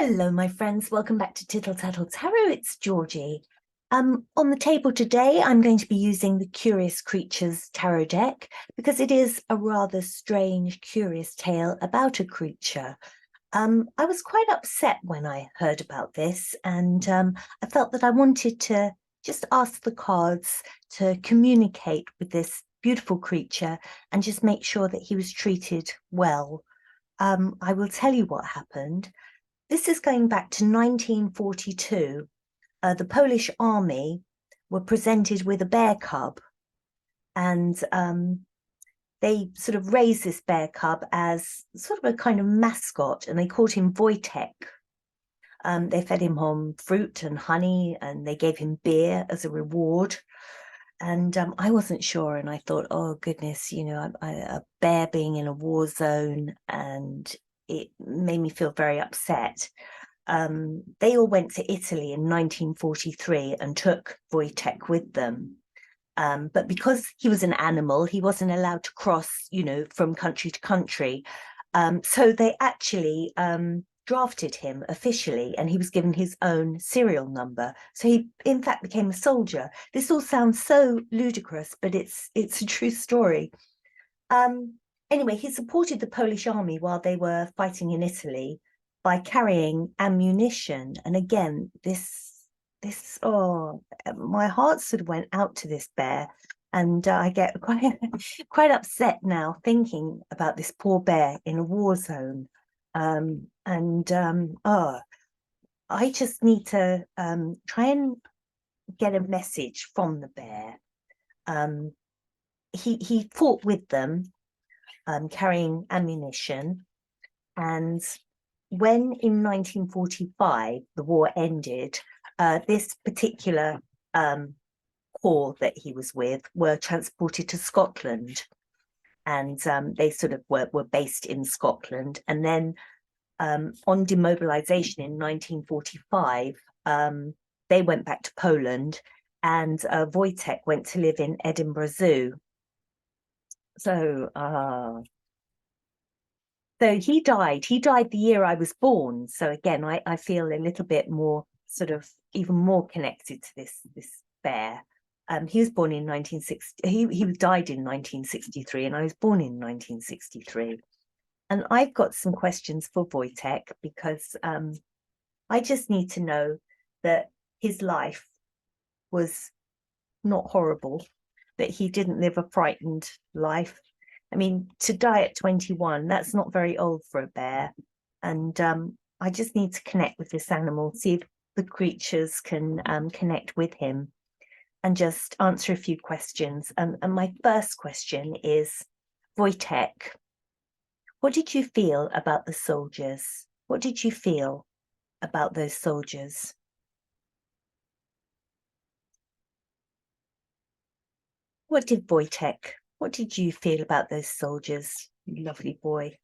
Hello, my friends. Welcome back to Tittle Tattle Tarot. It's Georgie. On the table today, I'm going to be using the Curious Creatures Tarot deck because it is a rather strange, curious tale about a creature. I was quite upset when I heard about this, and I felt that I wanted to just ask the cards to communicate with this beautiful creature and just make sure that he was treated well. I will tell you what happened. This is going back to 1942. The Polish Army were presented with a bear cub, and they sort of raised this bear cub as sort of a kind of mascot, and they called him Wojtek. They fed him on fruit and honey, and they gave him beer as a reward. And I wasn't sure, and I thought, oh goodness, a bear being in a war zone, and it made me feel very upset. They all went to Italy in 1943 and took Wojtek with them. But because he was an animal, he wasn't allowed to cross, from country to country. So they actually drafted him officially, and he was given his own serial number. So he, in fact, became a soldier. This all sounds so ludicrous, but it's a true story. Anyway, he supported the Polish army while they were fighting in Italy by carrying ammunition. And again, my heart sort of went out to this bear. And I get quite upset now thinking about this poor bear in a war zone. I just need to try and get a message from the bear. He fought with them, carrying ammunition, and when in 1945 the war ended, this particular corps that he was with were transported to Scotland, and they sort of were based in Scotland. And then on demobilization in 1945, they went back to Poland, and Wojtek went to live in Edinburgh Zoo. So he died the year I was born. So again, I feel a little bit more sort of even more connected to this bear. He was born in 1960. He died in 1963, and I was born in 1963. And I've got some questions for Wojtek because I just need to know that his life was not horrible, that he didn't live a frightened life. I mean, to die at 21, that's not very old for a bear. And I just need to connect with this animal, see if the creatures can connect with him, and just answer a few questions. And my first question is, Wojtek, what did you feel about the soldiers? What did you feel about those soldiers? What did you feel about those soldiers, you lovely boy?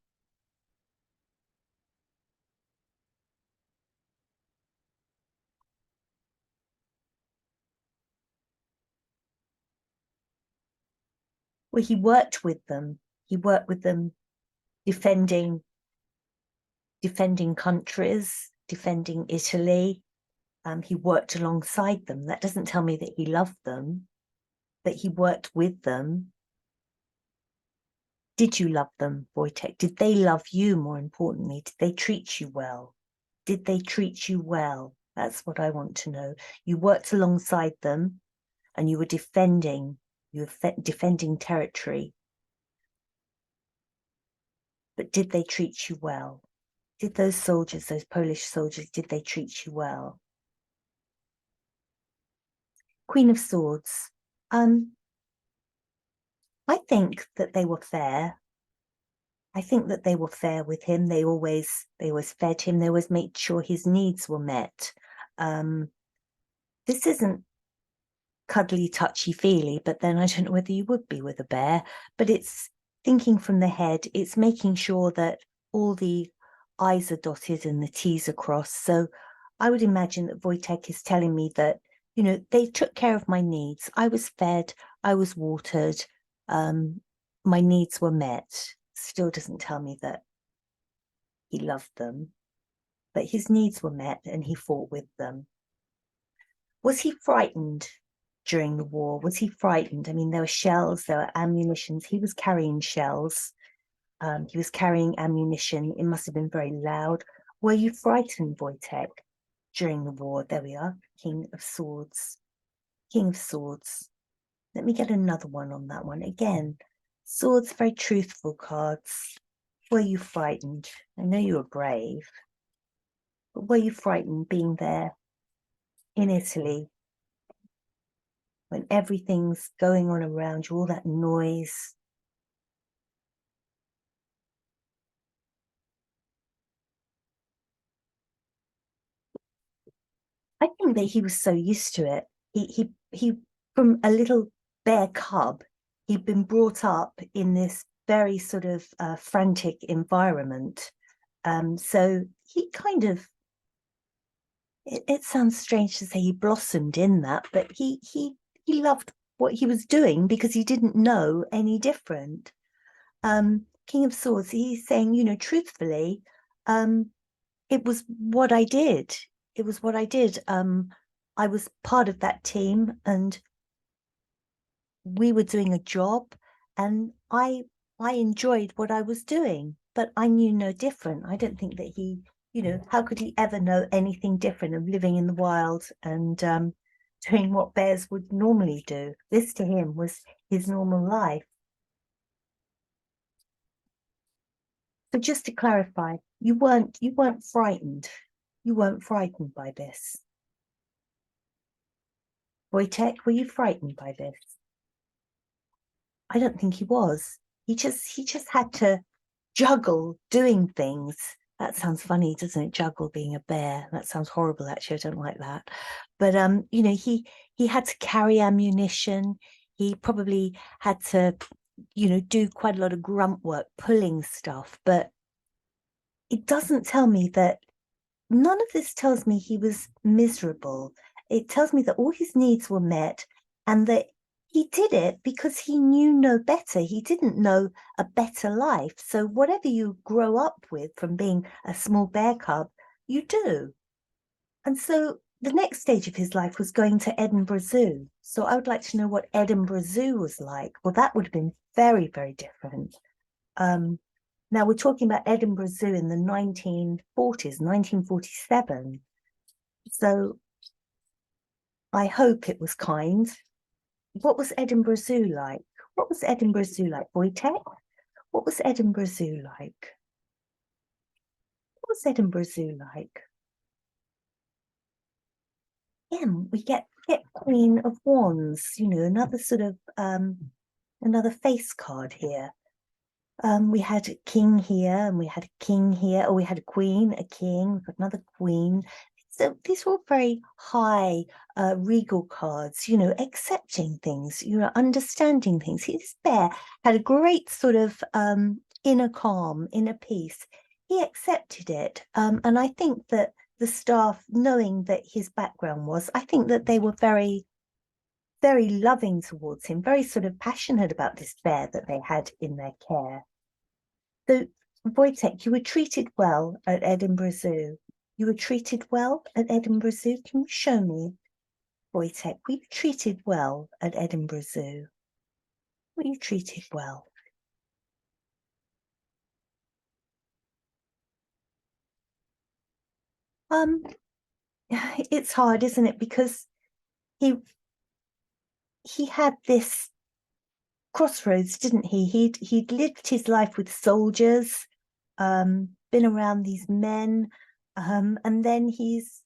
Well, he worked with them. He worked with them defending countries, defending Italy. He worked alongside them. That doesn't tell me that he loved them, but he worked with them. Did you love them, Wojtek? Did they love you, more importantly? Did they treat you well? Did they treat you well? That's what I want to know. You worked alongside them, and you were defending territory. But did they treat you well? Did those soldiers, those Polish soldiers, did they treat you well? Queen of Swords. I think that they were fair. I think that they were fair with him. They always fed him. They always made sure his needs were met. This isn't cuddly, touchy-feely, but then I don't know whether you would be with a bear, but it's thinking from the head. It's making sure that all the I's are dotted and the T's are crossed. So I would imagine that Wojtek is telling me that, they took care of my needs. I was fed, I was watered, my needs were met. Still doesn't tell me that he loved them. but his needs were met and he fought with them. Was he frightened during the war? Was he frightened? I mean, there were shells, there were ammunitions. He was carrying shells. He was carrying ammunition. It must have been very loud. Were you frightened, Wojtek, during the war? There we are. King of Swords. King of Swords. Let me get another one on that one. Again, swords, very truthful cards. Were you frightened? I know you were brave, but were you frightened being there in Italy when everything's going on around you, all that noise? I think that he was so used to it. He from a little bear cub, he'd been brought up in this very sort of frantic environment. So he kind of, it sounds strange to say he blossomed in that, but he loved what he was doing because he didn't know any different. King of Swords, he's saying, you know, truthfully, it was what I did. It was what I did. I was part of that team and we were doing a job and I enjoyed what I was doing, but I knew no different. I don't think that he, you know, how could he ever know anything different of living in the wild and doing what bears would normally do? This to him was his normal life. So just to clarify, you weren't frightened. You weren't frightened by this. Wojtek, were you frightened by this? I don't think he was. He just had to juggle doing things. That sounds funny, doesn't it? Juggle being a bear. That sounds horrible, actually. I don't like that. But you know, he had to carry ammunition. He probably had to, you know, do quite a lot of grunt work, pulling stuff. But it doesn't tell me that, none of this tells me he was miserable. It tells me that all his needs were met and that he did it because he knew no better. He didn't know a better life. So whatever you grow up with from being a small bear cub, you do. And so the next stage of his life was going to Edinburgh Zoo. So I would like to know what Edinburgh Zoo was like. Well, that would have been very, very different. Now we're talking about Edinburgh Zoo in the 1940s, 1947. So I hope it was kind. What was Edinburgh Zoo like? What was Edinburgh Zoo like, Wojtek? What was Edinburgh Zoo like? What was Edinburgh Zoo like? Again, we get Queen of Wands, you know, another sort of another face card here. We had a king here and we had a king here, or we had a queen, a king, we've got another queen. So these were very high regal cards, you know, accepting things, you know, understanding things. This bear had a great sort of inner calm, inner peace. He accepted it. And I think that the staff, knowing that his background was, I think that they were very, very loving towards him, very sort of passionate about this bear that they had in their care. So, Wojtek, you were treated well at Edinburgh Zoo. You were treated well at Edinburgh Zoo. Can you show me, Wojtek? Were you treated well at Edinburgh Zoo? Were you treated well? It's hard, isn't it? Because he had this crossroads, didn't he? He'd lived his life with soldiers, been around these men, and then he's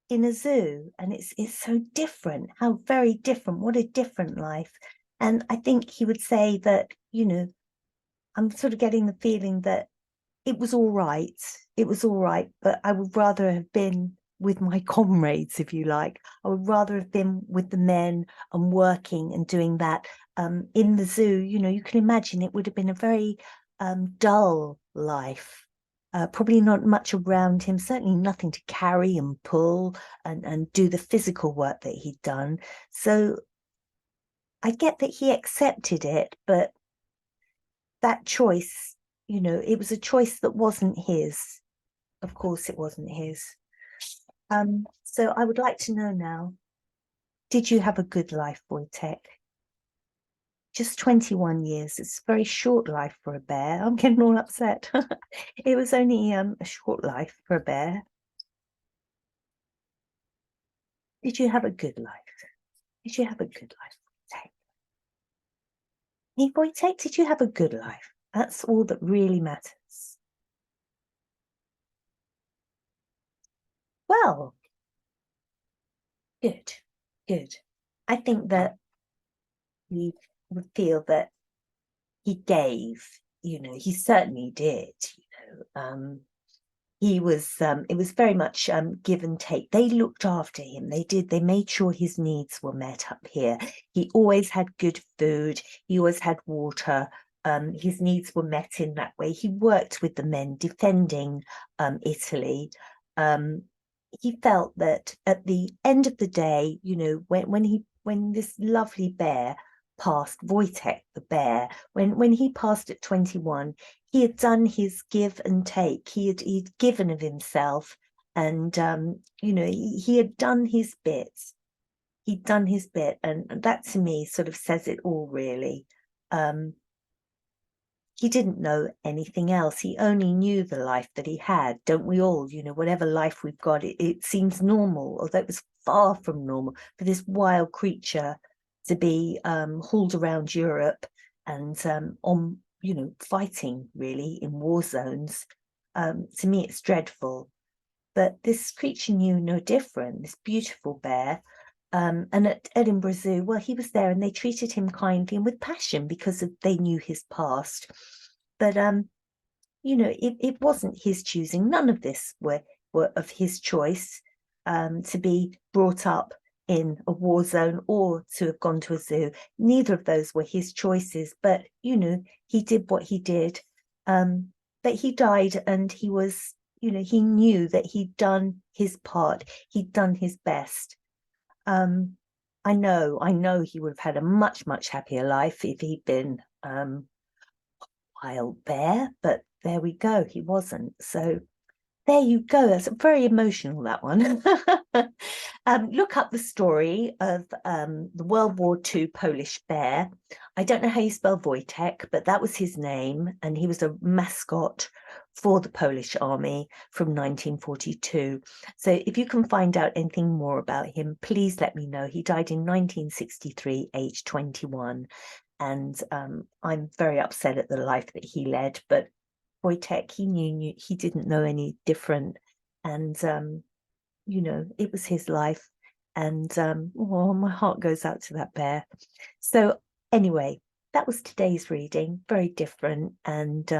in a zoo, and it's so different. How very different! What a different life. And I think he would say that, you know, I'm sort of getting the feeling that it was all right. It was all right, but I would rather have been with my comrades, if you like. I would rather have been with the men and working and doing that. In the zoo, you know, you can imagine it would have been a very dull life. Probably not much around him, certainly nothing to carry and pull and do the physical work that he'd done. So I get that he accepted it, but that choice, you know, it was a choice that wasn't his. of course it wasn't his. So I would like to know now, did you have a good life, Wojtek? Just 21 years. It's a very short life for a bear. I'm getting all upset. It was only a short life for a bear. Did you have a good life? Did you have a good life, Wojtek? Hey, Wojtek, did you have a good life? That's all that really matters. Well, good, good. I think that we would feel that he gave, he certainly did, he was, it was very much give and take. They looked after him. They made sure his needs were met up here. He always had good food. He always had water. His needs were met in that way. He worked with the men defending Italy. He felt that at the end of the day, when this lovely bear passed, Wojtek the bear, when he passed at 21, he had done his give and take. He'd given of himself, and he had done his bit. He'd done his bit, and that to me sort of says it all, really. He didn't know anything else. He only knew the life that he had. Don't we all? Whatever life we've got, it seems normal, although it was far from normal for this wild creature to be hauled around Europe and on, fighting really in war zones. To me, it's dreadful. But this creature knew no different, this beautiful bear. And at Edinburgh Zoo, well, he was there and they treated him kindly and with passion because they knew his past. But, it wasn't his choosing. None of this were of his choice, to be brought up in a war zone or to have gone to a zoo. Neither of those were his choices, but, he did what he did. But he died and he was, he knew that he'd done his part. He'd done his best. I know he would have had a much, much happier life if he'd been a wild bear, but there we go, he wasn't. So there you go. That's very emotional, that one. Look up the story of the World War II Polish bear. I don't know how you spell Wojtek, but that was his name, and he was a mascot for the Polish Army from 1942. So if you can find out anything more about him, please let me know. He died in 1963, aged 21. And I'm very upset at the life that he led, but Wojtek, he didn't know any different, and it was his life, and my heart goes out to that bear. So anyway, that was today's reading, very different, and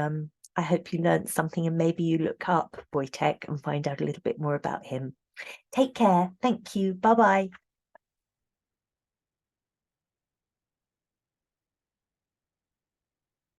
I hope you learned something, and maybe you look up Wojtek and find out a little bit more about him. Take care. Thank you. Bye bye.